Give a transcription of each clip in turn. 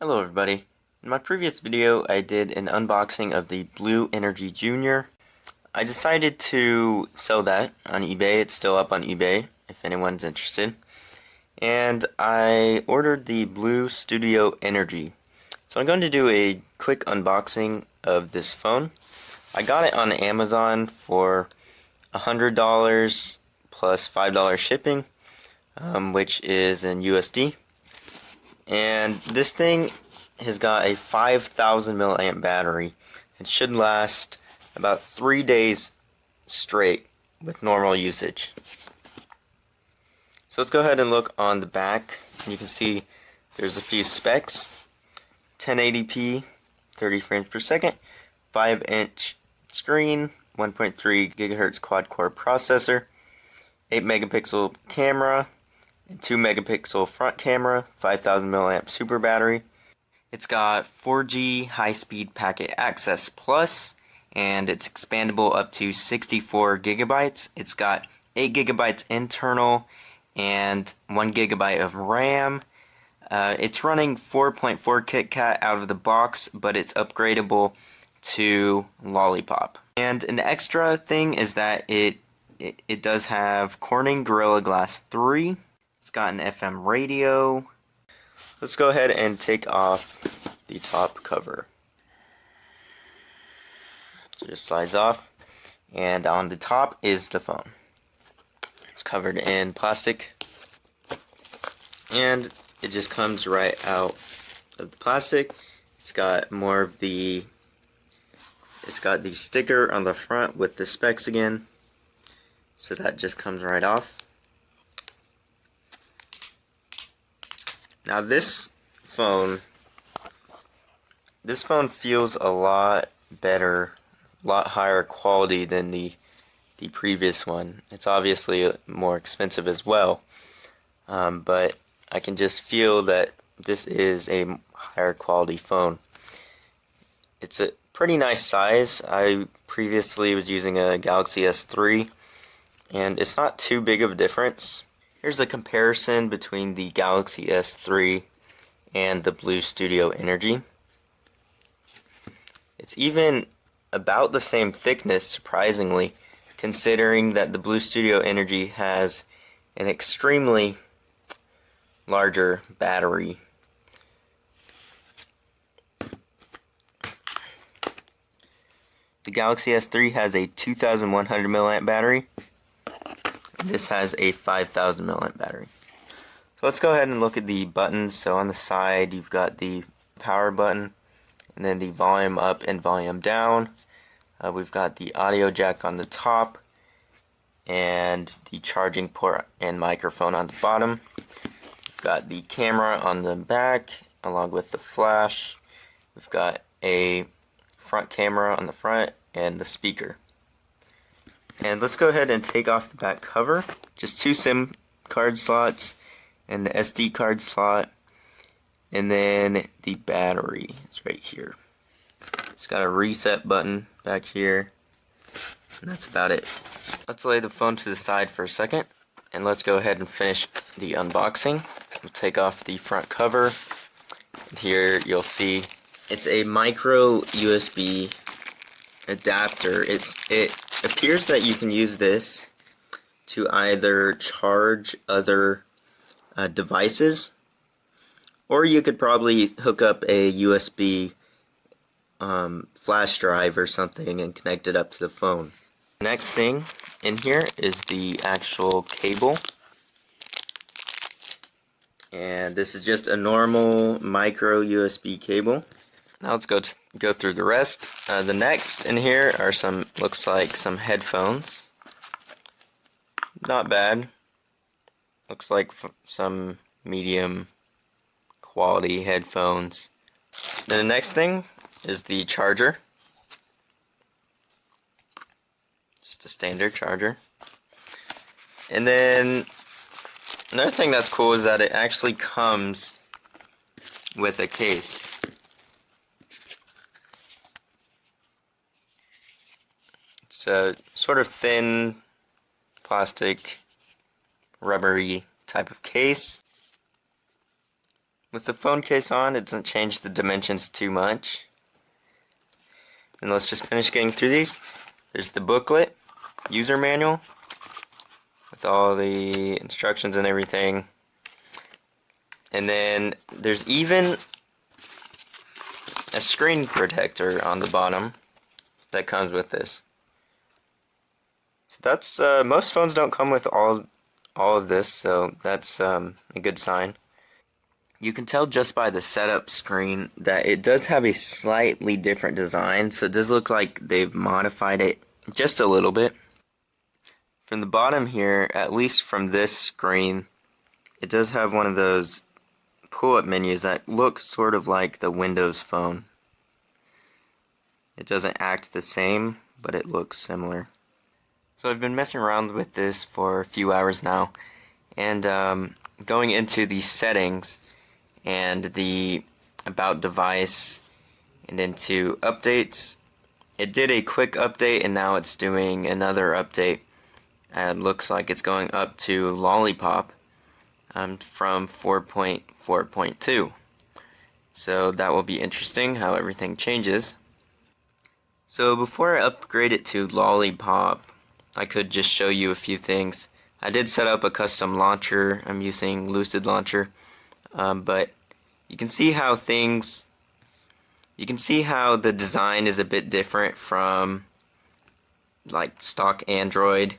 Hello everybody. In my previous video I did an unboxing of the Blue Energy Junior. I decided to sell that on eBay. It's still up on eBay if anyone's interested. And I ordered the Blue Studio Energy. So I'm going to do a quick unboxing of this phone. I got it on Amazon for $100 plus $5 shipping, which is in USD. And this thing has got a 5,000 milliamp battery. It should last about 3 days straight with normal usage. So let's go ahead and look on the back. You can see there's a few specs. 1080p, 30 frames per second, 5-inch screen, 1.3 gigahertz quad-core processor, 8 megapixel camera, and 2 megapixel front camera, 5,000 milliamp super battery. It's got 4G high-speed packet access plus, and it's expandable up to 64 gigabytes. It's got 8 gigabytes internal and 1 gigabyte of RAM. It's running 4.4 KitKat out of the box, but it's upgradable to Lollipop. And an extra thing is that it does have Corning Gorilla Glass 3. It's got an FM radio. Let's go ahead and take off the top cover. So it just slides off, and on the top is the phone. It's covered in plastic, and it just comes right out of the plastic. It's got the sticker on the front with the specs again, so that just comes right off. Now this phone feels a lot better, a lot higher quality than the previous one. It's obviously more expensive as well, but I can just feel that this is a higher quality phone. It's a pretty nice size. I previously was using a Galaxy S3, and it's not too big of a difference. Here's a comparison between the Galaxy S3 and the Blue Studio Energy. It's even about the same thickness, surprisingly, considering that the Blue Studio Energy has an extremely larger battery. The Galaxy S3 has a 2,100 milliamp battery. This has a 5,000 milliamp battery. So let's go ahead and look at the buttons. So on the side you've got the power button, and then the volume up and volume down. We've got the audio jack on the top, and the charging port and microphone on the bottom. We've got the camera on the back along with the flash. We've got a front camera on the front and the speaker. And let's go ahead and take off the back cover. Just 2 SIM card slots and the SD card slot, and then the battery is right here. It's got a reset button back here, and that's about it. Let's lay the phone to the side for a second, and let's go ahead and finish the unboxing. We'll take off the front cover. Here you'll see it's a micro USB adapter. It appears that you can use this to either charge other devices, or you could probably hook up a USB flash drive or something and connect it up to the phone. Next thing in here is the actual cable, and this is just a normal micro USB cable. Now let's go through the rest. The next in here are looks like some headphones. Not bad. Looks like some medium quality headphones. Then the next thing is the charger. Just a standard charger. And then another thing that's cool is that it actually comes with a case. It's a sort of thin plastic rubbery type of case. With the phone case on, it doesn't change the dimensions too much. And let's just finish getting through these. There's the booklet, user manual, with all the instructions and everything. And then there's even a screen protector on the bottom that comes with this. So that's most phones don't come with all of this, so that's a good sign. You can tell just by the setup screen that it does have a slightly different design, so it does look like they've modified it just a little bit. From the bottom here, at least from this screen, it does have one of those pull-up menus that look sort of like the Windows phone. It doesn't act the same, but it looks similar. So I've been messing around with this for a few hours now, and going into the settings and the about device and into updates. It did a quick update and now it's doing another update. It looks like it's going up to Lollipop from 4.4.2. So that will be interesting how everything changes. So before I upgrade it to Lollipop, I could just show you a few things. I did set up a custom launcher. I'm using Lucid Launcher. But you can see how the design is a bit different from like stock Android.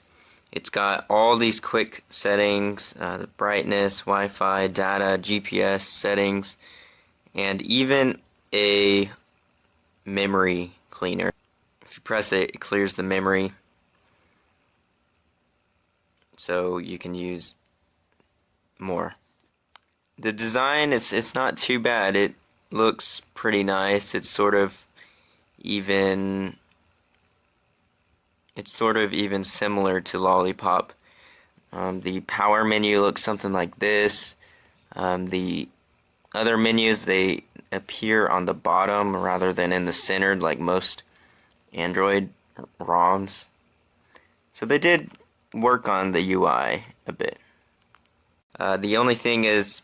It's got all these quick settings, the brightness, Wi-Fi, data, GPS settings, and even a memory cleaner. If you press it, it clears the memory, so you can use more. The design it's not too bad. It looks pretty nice. It's sort of even similar to Lollipop. The power menu looks something like this. The other menus, they appear on the bottom rather than in the center like most Android ROMs. So they did work on the UI a bit. The only thing is,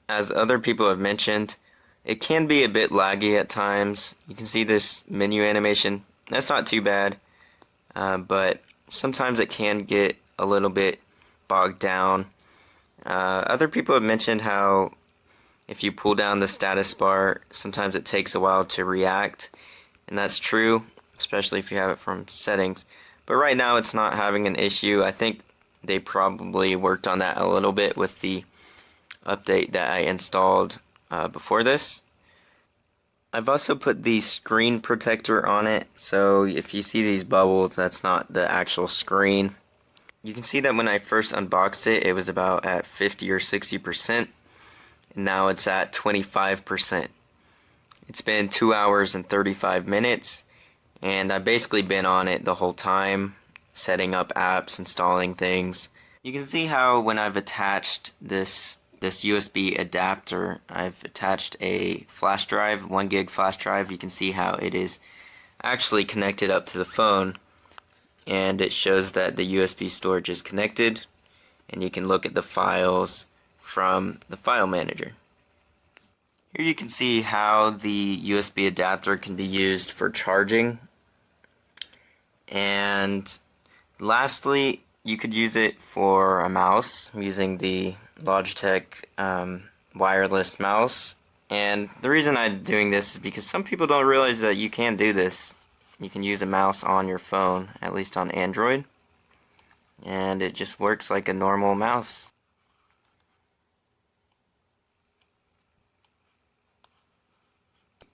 as other people have mentioned, it can be a bit laggy at times. You can see this menu animation. That's not too bad, but sometimes it can get a little bit bogged down. Other people have mentioned how if you pull down the status bar, sometimes it takes a while to react, and that's true, especially if you have it from settings. But right now it's not having an issue. I think they probably worked on that a little bit with the update that I installed before this. I've also put the screen protector on it, so if you see these bubbles, that's not the actual screen. You can see that when I first unboxed it, it was about at 50 or 60%, and now it's at 25%. It's been 2 hours and 35 minutes, and I've basically been on it the whole time, setting up apps, installing things. You can see how when I've attached this USB adapter, I've attached a flash drive, 1 gig flash drive. You can see how it is actually connected up to the phone, and it shows that the USB storage is connected, and you can look at the files from the file manager. Here you can see how the USB adapter can be used for charging, and lastly, you could use it for a mouse. I'm using the Logitech wireless mouse, and the reason I'm doing this is because some people don't realize that you can do this. You can use a mouse on your phone, at least on Android, and it just works like a normal mouse.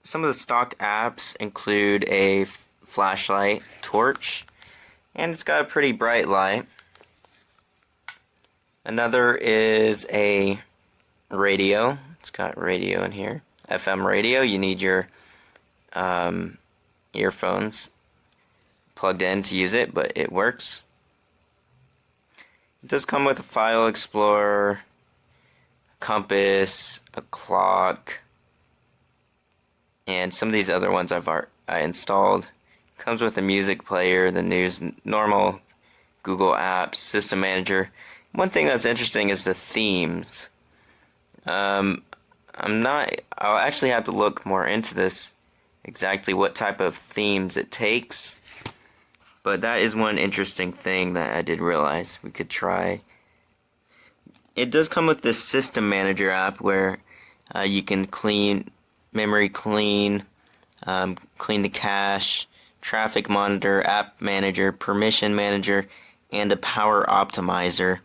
Some of the stock apps include a flashlight, torch, and it's got a pretty bright light. Another is a radio. It's got radio in here. FM radio. You need your earphones plugged in to use it, but it works. It does come with a file explorer, a compass, a clock, and some of these other ones I installed. It comes with a music player, the normal Google Apps, System Manager. One thing that's interesting is the themes. I'll actually have to look more into this, exactly what type of themes it takes. But that is one interesting thing that I did realize we could try. It does come with this System Manager app where you can memory clean, clean the cache, traffic monitor, app manager, permission manager, and a power optimizer.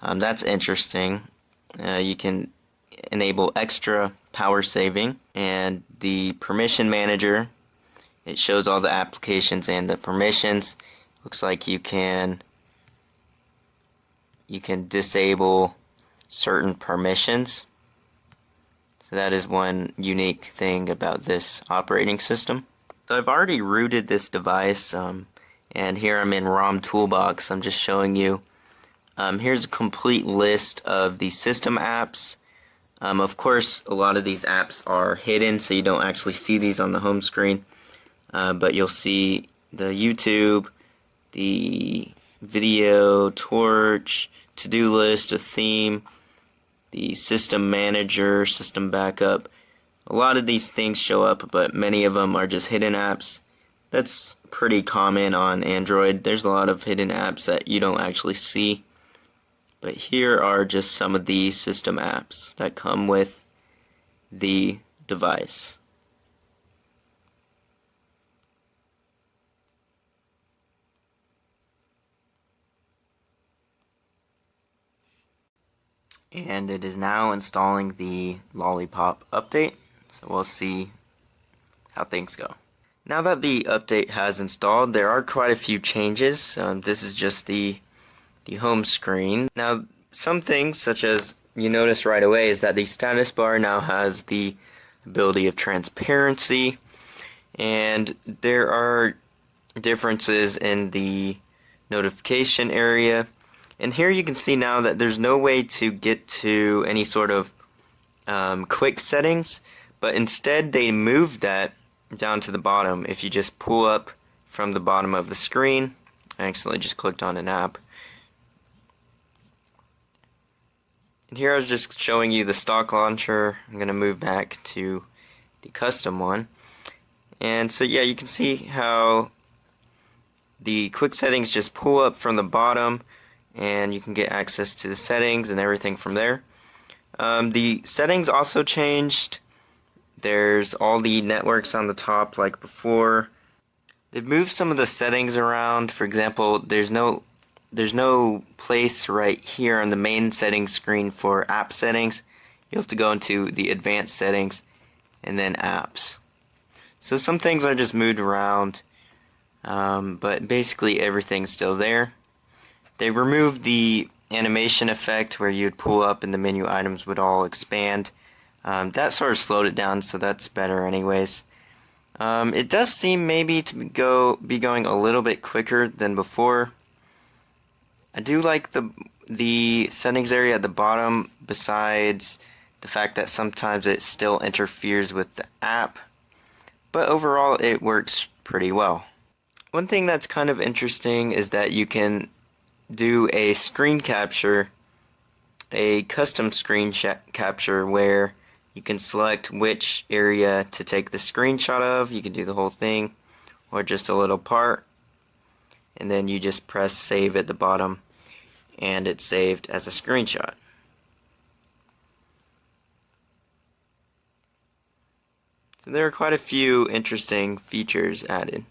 That's interesting. You can enable extra power saving, and the permission manager, it shows all the applications and the permissions. Looks like you can disable certain permissions. So that is one unique thing about this operating system. So I've already rooted this device, and here I'm in ROM Toolbox. I'm just showing you. Here's a complete list of the system apps. Of course, a lot of these apps are hidden, so you don't actually see these on the home screen. But you'll see the YouTube, the video, torch, to-do list, a theme, the system manager, system backup. A lot of these things show up, but many of them are just hidden apps. That's pretty common on Android. There's a lot of hidden apps that you don't actually see. But here are just some of the system apps that come with the device. And it is now installing the Lollipop update, so we'll see how things go. Now that the update has installed, there are quite a few changes. This is just the home screen. Now, some things, such as you notice right away, is that the status bar now has the ability of transparency, and there are differences in the notification area. And here you can see now that there's no way to get to any sort of quick settings, but instead they moved that down to the bottom. If you just pull up from the bottom of the screen, I accidentally just clicked on an app. And here I was just showing you the stock launcher. I'm going to move back to the custom one. And so yeah, you can see how the quick settings just pull up from the bottom, and you can get access to the settings and everything from there. The settings also changed. There's all the networks on the top like before. They've moved some of the settings around. For example, there's no place right here on the main settings screen for app settings. You have to go into the advanced settings and then apps. So some things are just moved around, but basically everything's still there. They removed the animation effect where you'd pull up and the menu items would all expand. That sort of slowed it down, so that's better anyways. It does seem maybe to be going a little bit quicker than before. I do like the settings area at the bottom, besides the fact that sometimes it still interferes with the app, but overall it works pretty well. One thing that's kind of interesting is that you can do a screen capture, a custom screen capture, where you can select which area to take the screenshot of. You can do the whole thing or just a little part, and then you just press save at the bottom and it's saved as a screenshot. So there are quite a few interesting features added.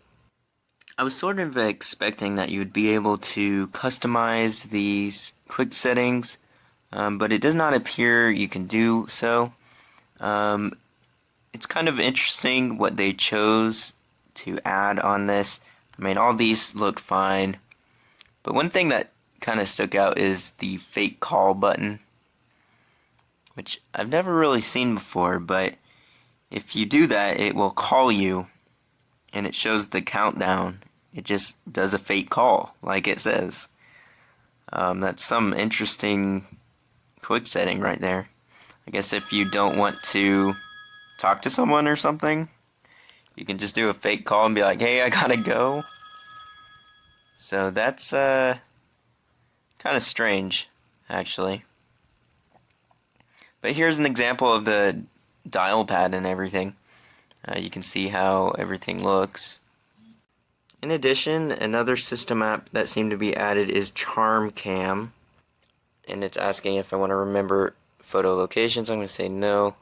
I was sort of expecting that you would be able to customize these quick settings, but it does not appear you can do so. It's kind of interesting what they chose to add on this. I mean, all these look fine, but one thing that kind of stuck out is the fake call button, which I've never really seen before, but if you do that, it will call you and it shows the countdown. It just does a fake call, like it says. That's some interesting quick setting right there. I guess if you don't want to talk to someone or something, you can just do a fake call and be like, hey, I gotta go. So that's kind of strange, actually. But here's an example of the dial pad and everything. You can see how everything looks. In addition, another system app that seemed to be added is CharmCam, and it's asking if I want to remember photo locations. I'm going to say no.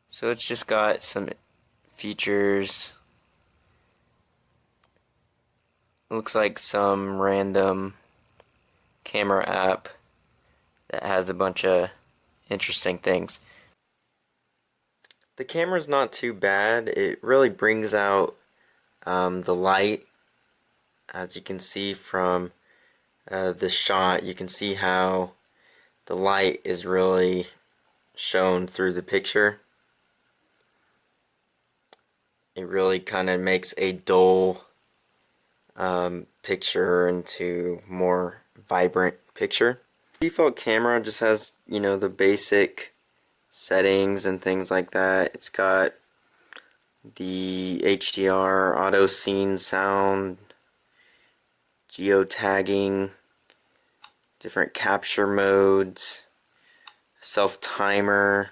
So it's just got some features. Looks like some random camera app that has a bunch of interesting things. The camera's not too bad. It really brings out the light. As you can see from this shot, you can see how the light is really shown through the picture. It really kind of makes a dull picture into more vibrant picture. Default camera just has, you know, the basic settings and things like that. It's got the HDR, auto scene sound, geotagging, different capture modes, self timer,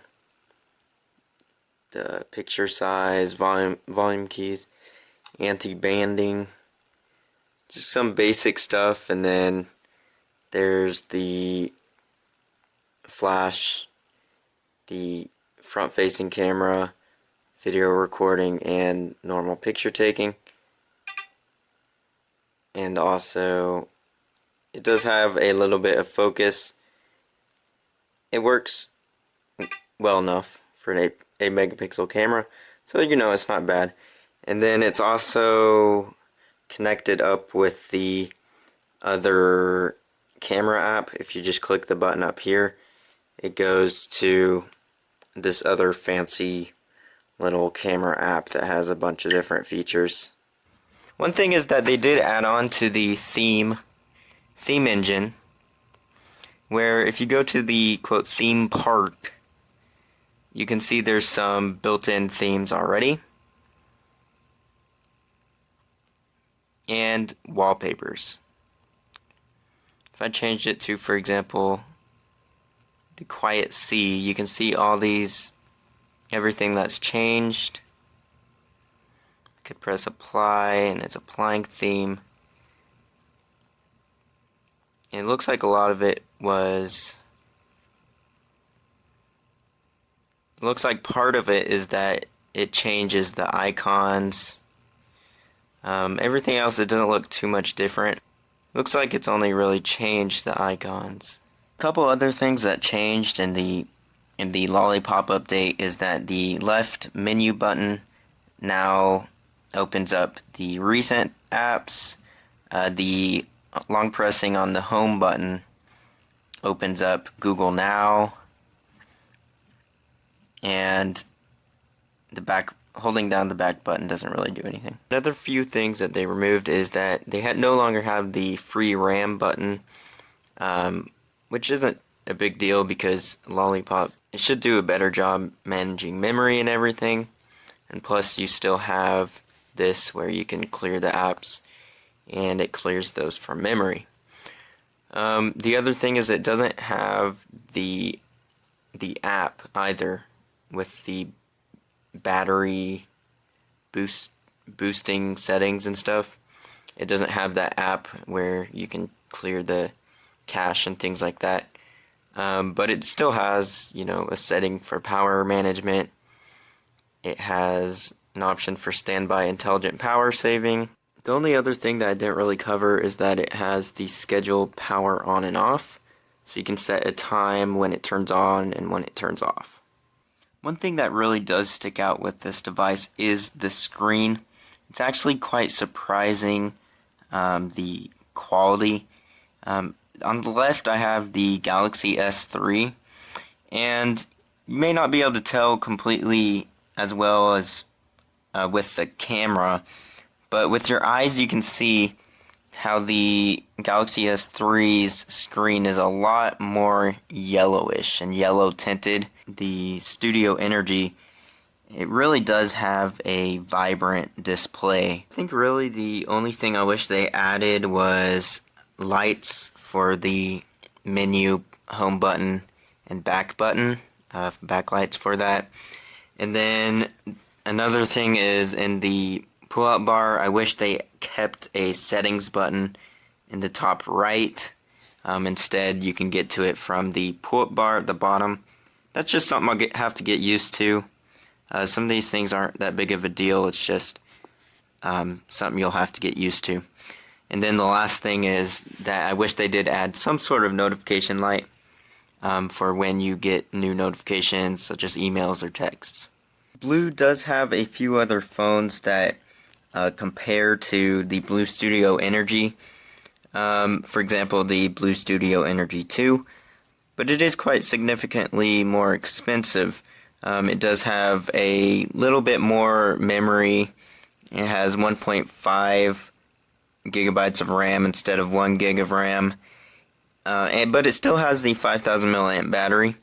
the picture size, volume keys, anti-banding, just some basic stuff. And then there's the flash, the front-facing camera, video recording, and normal picture taking. And also, it does have a little bit of focus. It works well enough for an 8 megapixel camera, so you know it's not bad. And then it's also connected up with the other camera app. If you just click the button up here, it goes to this other fancy little camera app that has a bunch of different features. One thing is that they did add on to the theme engine, where if you go to the quote theme part, you can see there's some built-in themes already and wallpapers. If I changed it to, for example, the quiet sea, you can see all these, everything that's changed. I could press apply and it's applying theme. It looks like a lot of it was, it looks like part of it is that it changes the icons. Everything else, it doesn't look too much different. Looks like it's only really changed the icons. A couple other things that changed in the Lollipop update is that the left menu button now opens up the recent apps. The long pressing on the home button opens up Google Now, and holding down the back button doesn't really do anything. Another few things that they removed is that they no longer have the free RAM button, which isn't a big deal because Lollipop, it should do a better job managing memory and everything. And plus you still have this where you can clear the apps and it clears those from memory. The other thing is it doesn't have the app either with the battery boosting settings and stuff. It doesn't have that app where you can clear the cache and things like that. But it still has, you know, a setting for power management. It has an option for standby intelligent power saving. The only other thing that I didn't really cover is that it has the scheduled power on and off, so you can set a time when it turns on and when it turns off. One thing that really does stick out with this device is the screen. It's actually quite surprising, the quality. On the left I have the Galaxy S3, and you may not be able to tell completely as well as with the camera, but with your eyes you can see how the Galaxy S3's screen is a lot more yellowish and yellow tinted. The Studio Energy, it really does have a vibrant display. I think really the only thing I wish they added was lights for the menu, home button, and back button. backlights for that. And then another thing is in the pull-out bar, I wish they kept a settings button in the top right. Instead, you can get to it from the pull-up bar at the bottom. That's just something I'll have to get used to. Some of these things aren't that big of a deal. It's just something you'll have to get used to. And then the last thing is that I wish they did add some sort of notification light for when you get new notifications, such as emails or texts. BLU does have a few other phones that compare to the BLU Studio Energy. For example, the BLU Studio Energy 2. But it is quite significantly more expensive. It does have a little bit more memory. It has 1.5 gigabytes of RAM instead of 1 gig of RAM. But it still has the 5,000 milliamp battery.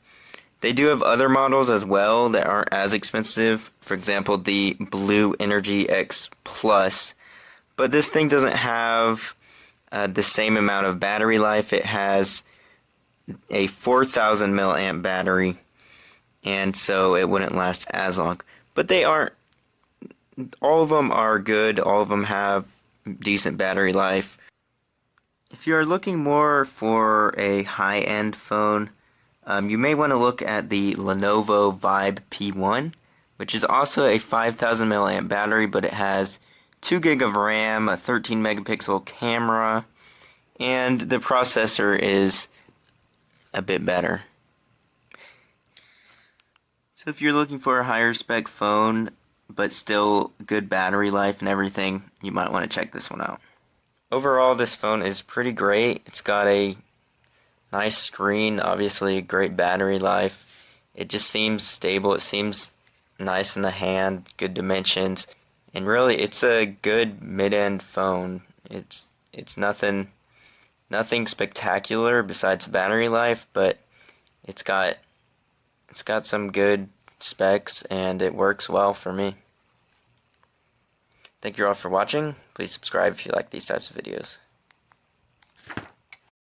They do have other models as well that aren't as expensive. For example, the BLU Energy X Plus. But this thing doesn't have the same amount of battery life. It has a 4,000 milliamp battery, and so it wouldn't last as long. But they aren't. All of them are good. All of them have decent battery life. If you are looking more for a high-end phone, you may want to look at the Lenovo Vibe P1, which is also a 5,000 milliamp battery, but it has 2 gig of RAM, a 13 megapixel camera, and the processor is a bit better. So if you're looking for a higher spec phone, but still good battery life and everything, you might want to check this one out. Overall, this phone is pretty great. It's got a nice screen, obviously great battery life. It just seems stable. It seems nice in the hand, good dimensions, and really it's a good mid-end phone. It's nothing spectacular besides battery life, but it's got some good specs and it works well for me. Thank you all for watching. Please subscribe if you like these types of videos.